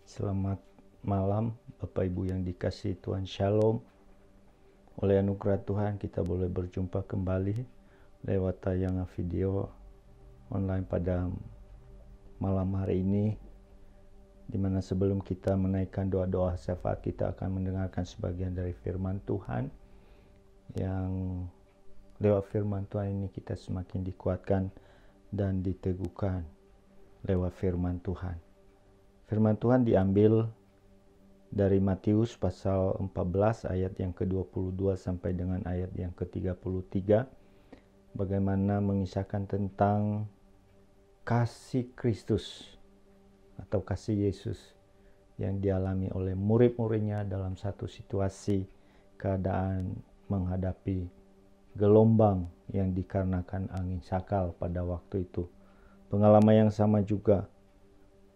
Selamat malam Bapak Ibu yang dikasihi Tuhan, Shalom. Oleh anugerah Tuhan kita boleh berjumpa kembali lewat tayangan video online pada malam hari ini, dimana sebelum kita menaikkan doa-doa syafaat, kita akan mendengarkan sebagian dari firman Tuhan. Yang lewat firman Tuhan ini kita semakin dikuatkan dan diteguhkan lewat firman Tuhan. Firman Tuhan diambil dari Matius pasal 14 ayat yang ke-22 sampai dengan ayat yang ke-33. Bagaimana mengisahkan tentang kasih Kristus atau kasih Yesus yang dialami oleh murid-muridnya dalam satu situasi keadaan menghadapi gelombang yang dikarenakan angin sakal pada waktu itu. Pengalaman yang sama juga,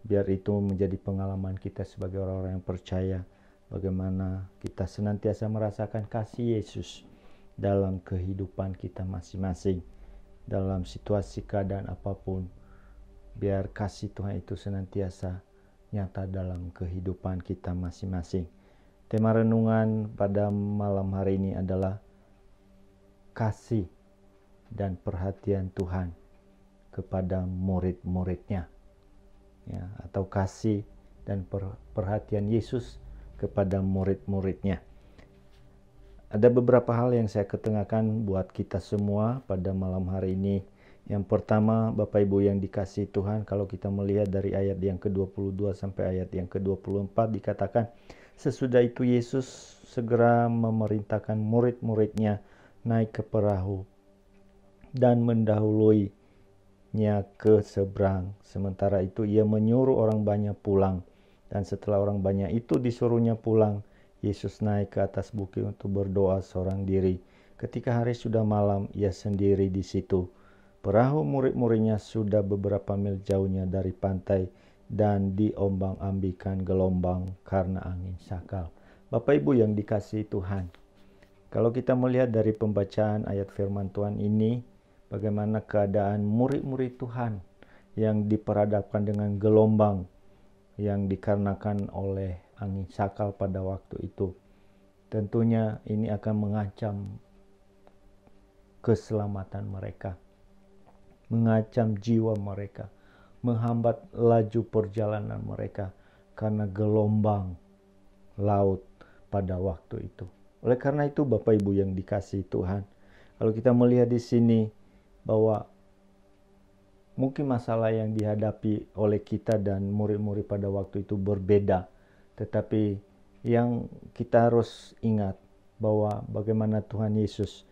biar itu menjadi pengalaman kita sebagai orang-orang yang percaya, bagaimana kita senantiasa merasakan kasih Yesus dalam kehidupan kita masing-masing, dalam situasi keadaan apapun. Biar kasih Tuhan itu senantiasa nyata dalam kehidupan kita masing-masing. Tema renungan pada malam hari ini adalah kasih dan perhatian Tuhan kepada murid-muridnya. Ya, atau kasih dan perhatian Yesus kepada murid-muridnya. Ada beberapa hal yang saya ketengahkan buat kita semua pada malam hari ini. Yang pertama, Bapak Ibu yang dikasihi Tuhan, kalau kita melihat dari ayat yang ke-22 sampai ayat yang ke-24 dikatakan, sesudah itu Yesus segera memerintahkan murid-muridnya naik ke perahu dan mendahului ke seberang. Sementara itu ia menyuruh orang banyak pulang. Dan setelah orang banyak itu disuruhnya pulang, Yesus naik ke atas bukit untuk berdoa seorang diri. Ketika hari sudah malam, ia sendiri di situ. Perahu murid-muridnya sudah beberapa mil jauhnya dari pantai dan diombang-ambingkan gelombang karena angin sakal. Bapak Ibu yang dikasihi Tuhan, kalau kita melihat dari pembacaan ayat firman Tuhan ini, bagaimana keadaan murid-murid Tuhan yang diperhadapkan dengan gelombang yang dikarenakan oleh angin sakal pada waktu itu. Tentunya ini akan mengancam keselamatan mereka, mengancam jiwa mereka, menghambat laju perjalanan mereka karena gelombang laut pada waktu itu. Oleh karena itu Bapak Ibu yang dikasihi Tuhan, kalau kita melihat di sini bahwa mungkin masalah yang dihadapi oleh kita dan murid-murid pada waktu itu berbeda, tetapi yang kita harus ingat bahwa bagaimana Tuhan Yesus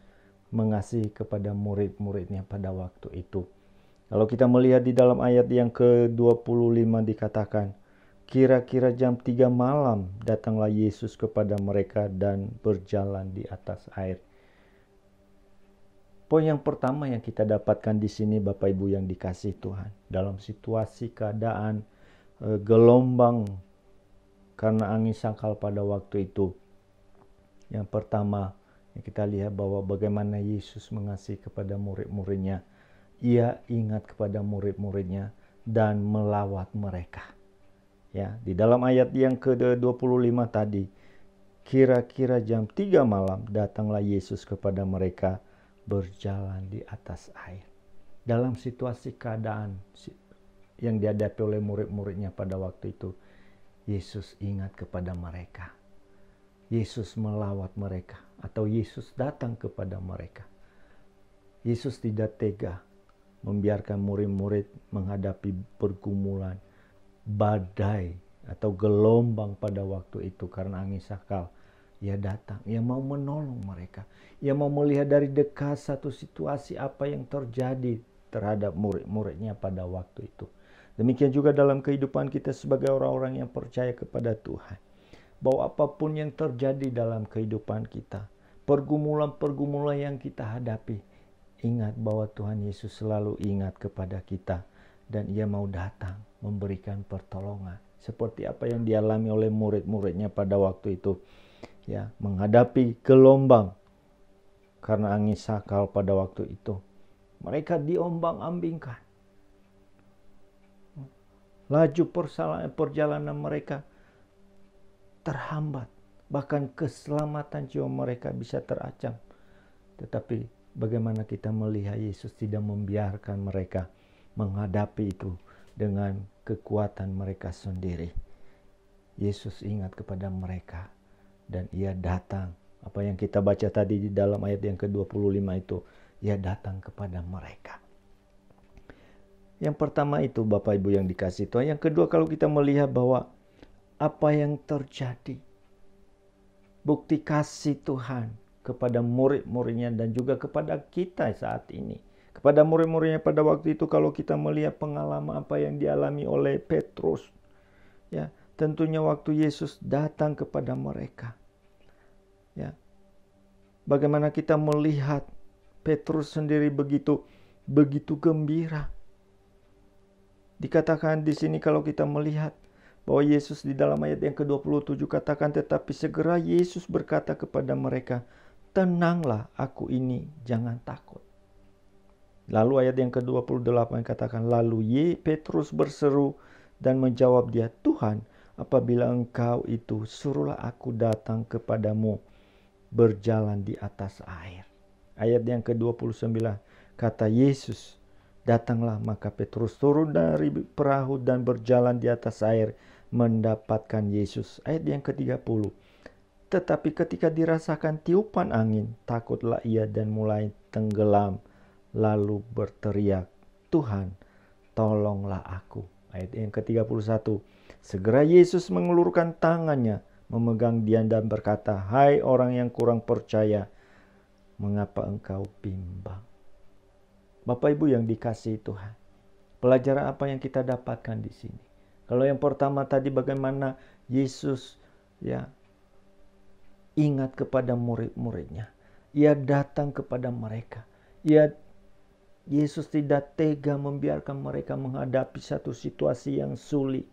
mengasihi kepada murid-muridnya pada waktu itu. Kalau kita melihat di dalam ayat yang ke-25 dikatakan, kira-kira jam 3 malam datanglah Yesus kepada mereka dan berjalan di atas air. Poin yang pertama yang kita dapatkan di sini Bapak Ibu yang dikasihi Tuhan, dalam situasi keadaan gelombang karena angin sakal pada waktu itu, yang pertama yang kita lihat bahwa bagaimana Yesus mengasihi kepada murid-muridnya. Ia ingat kepada murid-muridnya dan melawat mereka. Ya, di dalam ayat yang ke-25 tadi, kira-kira jam 3 malam datanglah Yesus kepada mereka berjalan di atas air. Dalam situasi keadaan yang dihadapi oleh murid-muridnya pada waktu itu, Yesus ingat kepada mereka. Yesus melawat mereka, atau Yesus datang kepada mereka. Yesus tidak tega membiarkan murid-murid menghadapi pergumulan badai atau gelombang pada waktu itu karena angin sakal. Ia datang, ia mau menolong mereka. Ia mau melihat dari dekat satu situasi apa yang terjadi terhadap murid-muridnya pada waktu itu. Demikian juga dalam kehidupan kita sebagai orang-orang yang percaya kepada Tuhan. Bahwa apapun yang terjadi dalam kehidupan kita, pergumulan-pergumulan yang kita hadapi, ingat bahwa Tuhan Yesus selalu ingat kepada kita. Dan ia mau datang memberikan pertolongan. Seperti apa yang dialami oleh murid-muridnya pada waktu itu. Ya, menghadapi gelombang karena angin sakal pada waktu itu. Mereka diombang-ambingkan. Laju perjalanan mereka terhambat. Bahkan keselamatan jiwa mereka bisa terancam. Tetapi bagaimana kita melihat Yesus tidak membiarkan mereka menghadapi itu dengan kekuatan mereka sendiri. Yesus ingat kepada mereka dan ia datang. Apa yang kita baca tadi di dalam ayat yang ke-25 itu, ia datang kepada mereka. Yang pertama itu Bapak Ibu yang dikasihi Tuhan. Yang kedua, kalau kita melihat bahwa apa yang terjadi, bukti kasih Tuhan kepada murid-muridnya dan juga kepada kita saat ini. Kepada murid-muridnya pada waktu itu, kalau kita melihat pengalaman apa yang dialami oleh Petrus, ya, tentunya waktu Yesus datang kepada mereka, ya, bagaimana kita melihat Petrus sendiri begitu gembira. Dikatakan di sini kalau kita melihat bahwa Yesus di dalam ayat yang ke-27 katakan, tetapi segera Yesus berkata kepada mereka, tenanglah, aku ini, jangan takut. Lalu ayat yang ke-28 katakan, lalu Petrus berseru dan menjawab dia, Tuhan, apabila engkau itu, suruhlah aku datang kepadamu berjalan di atas air. Ayat yang ke-29 kata Yesus, datanglah, maka Petrus turun dari perahu dan berjalan di atas air mendapatkan Yesus. Ayat yang ke-30. Tetapi ketika dirasakan tiupan angin, takutlah ia dan mulai tenggelam. Lalu berteriak, Tuhan, tolonglah aku. Ayat yang ke-31. Segera Yesus mengulurkan tangannya, memegang dia dan berkata, hai orang yang kurang percaya, mengapa engkau bimbang? Bapak Ibu yang dikasihi Tuhan, pelajaran apa yang kita dapatkan di sini? Kalau yang pertama tadi bagaimana Yesus, ya, ingat kepada murid-muridnya. Ia datang kepada mereka. Yesus tidak tega membiarkan mereka menghadapi satu situasi yang sulit,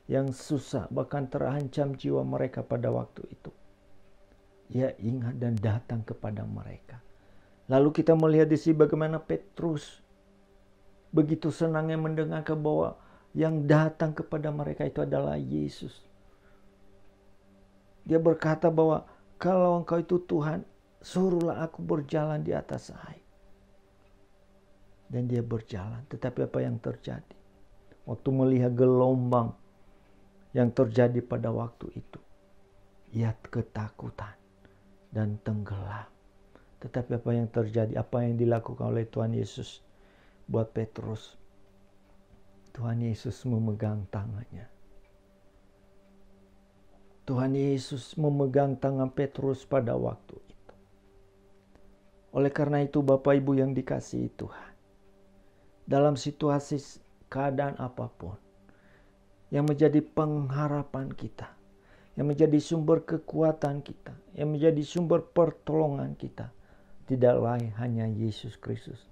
yang susah, bahkan terancam jiwa mereka pada waktu itu. Ia ingat dan datang kepada mereka. Lalu kita melihat di sini bagaimana Petrus begitu senangnya mendengar bahwa yang datang kepada mereka itu adalah Yesus. Dia berkata bahwa kalau engkau itu Tuhan, suruhlah aku berjalan di atas air. Dan dia berjalan. Tetapi apa yang terjadi? Waktu melihat gelombang yang terjadi pada waktu itu, ia ketakutan dan tenggelam. Tetapi apa yang terjadi? Apa yang dilakukan oleh Tuhan Yesus buat Petrus? Tuhan Yesus memegang tangannya. Tuhan Yesus memegang tangan Petrus pada waktu itu. Oleh karena itu Bapak Ibu yang dikasihi Tuhan, dalam situasi keadaan apapun, yang menjadi pengharapan kita, yang menjadi sumber kekuatan kita, yang menjadi sumber pertolongan kita, tidak lain hanya Yesus Kristus.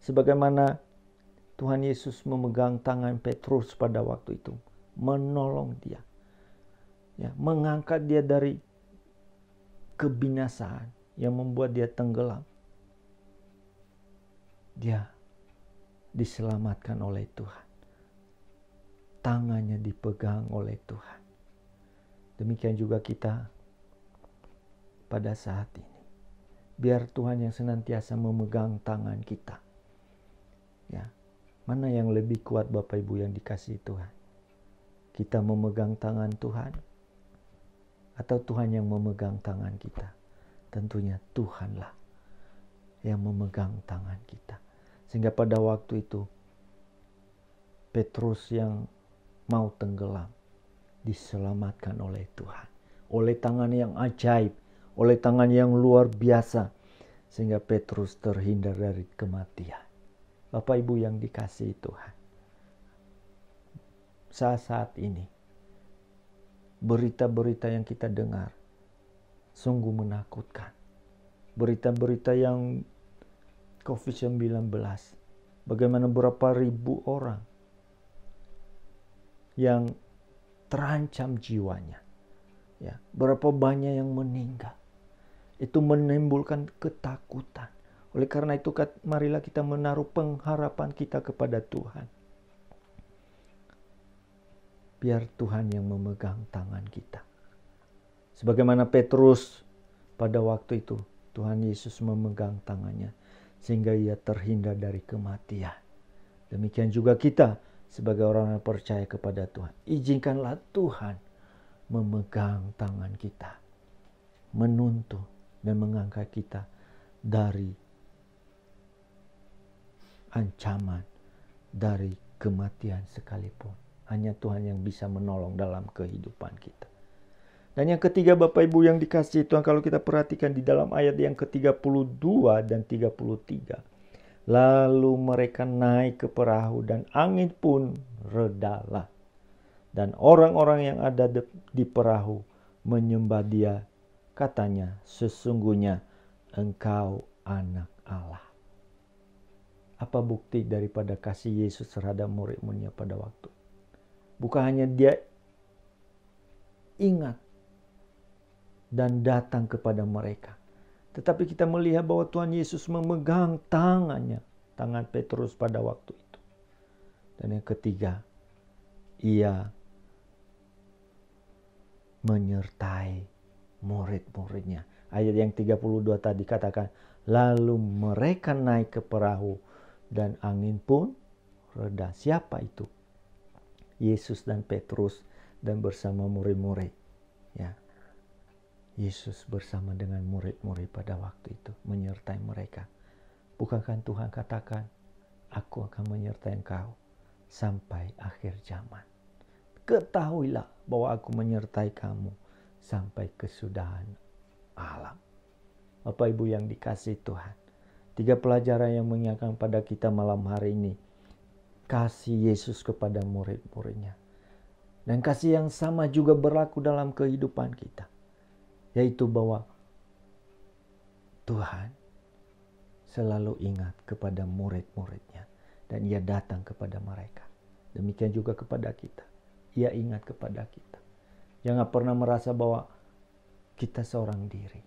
Sebagaimana Tuhan Yesus memegang tangan Petrus pada waktu itu, menolong dia, ya, mengangkat dia dari kebinasaan yang membuat dia tenggelam. Dia diselamatkan oleh Tuhan. Tangannya dipegang oleh Tuhan. Demikian juga kita pada saat ini. Biar Tuhan yang senantiasa memegang tangan kita. Ya, mana yang lebih kuat Bapak Ibu yang dikasihi Tuhan? Kita memegang tangan Tuhan atau Tuhan yang memegang tangan kita? Tentunya Tuhanlah yang memegang tangan kita. Sehingga pada waktu itu Petrus yang mau tenggelam diselamatkan oleh Tuhan. Oleh tangan yang ajaib, oleh tangan yang luar biasa, sehingga Petrus terhindar dari kematian. Bapak Ibu yang dikasihi Tuhan, saat ini berita-berita yang kita dengar sungguh menakutkan. Berita-berita yang COVID-19, bagaimana berapa ribu orang yang terancam jiwanya, ya, berapa banyak yang meninggal. Itu menimbulkan ketakutan. Oleh karena itu marilah kita menaruh pengharapan kita kepada Tuhan. Biar Tuhan yang memegang tangan kita. Sebagaimana Petrus pada waktu itu, Tuhan Yesus memegang tangannya sehingga ia terhindar dari kematian. Demikian juga kita sebagai orang yang percaya kepada Tuhan. Izinkanlah Tuhan memegang tangan kita, menuntun dan mengangkat kita dari ancaman, dari kematian sekalipun. Hanya Tuhan yang bisa menolong dalam kehidupan kita. Dan yang ketiga, Bapak Ibu yang dikasihi Tuhan, kalau kita perhatikan di dalam ayat yang ke-32 dan 33. Lalu mereka naik ke perahu dan angin pun redalah. Dan orang-orang yang ada di perahu menyembah Dia. Katanya, sesungguhnya Engkau anak Allah. Apa bukti daripada kasih Yesus terhadap murid-muridnya pada waktu? Bukan hanya Dia ingat dan datang kepada mereka, tetapi kita melihat bahwa Tuhan Yesus memegang tangannya, tangan Petrus pada waktu itu. Dan yang ketiga, Ia menyertai murid-muridnya. Ayat yang 32 tadi katakan, lalu mereka naik ke perahu dan angin pun reda. Siapa itu? Yesus dan Petrus dan bersama murid-murid. Ya. Yesus bersama dengan murid-murid pada waktu itu menyertai mereka. Bukankah Tuhan katakan, aku akan menyertai engkau sampai akhir zaman. Ketahuilah bahwa aku menyertai kamu sampai kesudahan alam. Bapak Ibu yang dikasihi Tuhan, 3 pelajaran yang mengingatkan pada kita malam hari ini. Kasih Yesus kepada murid-muridnya. Dan kasih yang sama juga berlaku dalam kehidupan kita. Yaitu bahwa Tuhan selalu ingat kepada murid-muridnya. Dan Ia datang kepada mereka. Demikian juga kepada kita. Ia ingat kepada kita. Jangan pernah merasa bahwa kita seorang diri.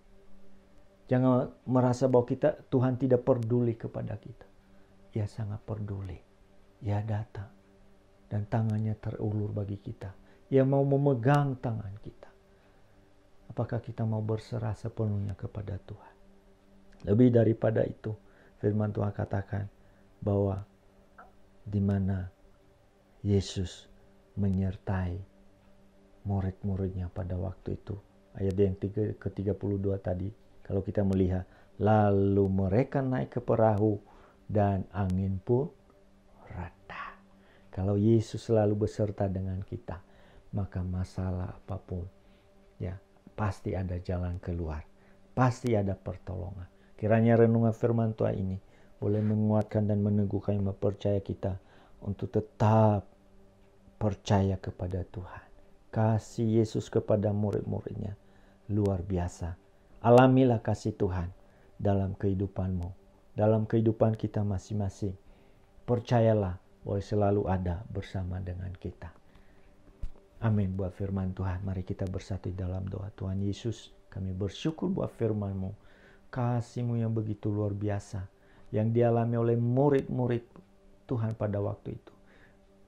Jangan merasa bahwa Tuhan tidak peduli kepada kita. Ia sangat peduli. Ia datang dan tangannya terulur bagi kita. Ia mau memegang tangan kita. Apakah kita mau berserah sepenuhnya kepada Tuhan? Lebih daripada itu, firman Tuhan katakan bahwa di mana Yesus menyertai murid-muridnya pada waktu itu. Ayat yang ke-32 tadi, kalau kita melihat, lalu mereka naik ke perahu dan angin pun reda. Kalau Yesus selalu beserta dengan kita, maka masalah apapun, ya pasti ada jalan keluar, pasti ada pertolongan. Kiranya renungan firman Tuhan ini boleh menguatkan dan meneguhkan iman percaya kita untuk tetap percaya kepada Tuhan. Kasih Yesus kepada murid-muridnya luar biasa. Alamilah kasih Tuhan dalam kehidupanmu, dalam kehidupan kita masing-masing. Percayalah bahwa selalu ada bersama dengan kita. Amin buat firman Tuhan. Mari kita bersatu dalam doa. Tuhan Yesus, kami bersyukur buat firman-Mu. Kasih-Mu yang begitu luar biasa, yang dialami oleh murid-murid Tuhan pada waktu itu.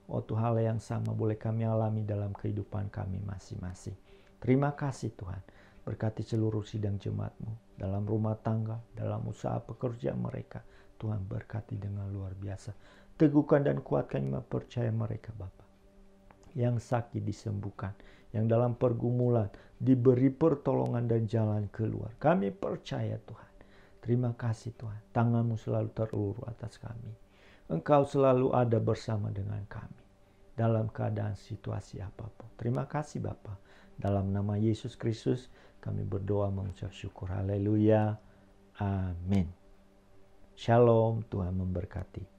Hal yang sama boleh kami alami dalam kehidupan kami masing-masing. Terima kasih Tuhan. Berkati seluruh sidang jemaat-Mu dalam rumah tangga, dalam usaha pekerjaan mereka. Tuhan berkati dengan luar biasa. Teguhkan dan kuatkan iman percaya mereka Bapa. Yang sakit disembuhkan, yang dalam pergumulan diberi pertolongan dan jalan keluar. Kami percaya Tuhan. Terima kasih Tuhan. Tangan-Mu selalu terulur atas kami. Engkau selalu ada bersama dengan kami dalam keadaan situasi apapun. Terima kasih Bapa. Dalam nama Yesus Kristus kami berdoa mengucap syukur. Haleluya. Amin. Shalom. Tuhan memberkati.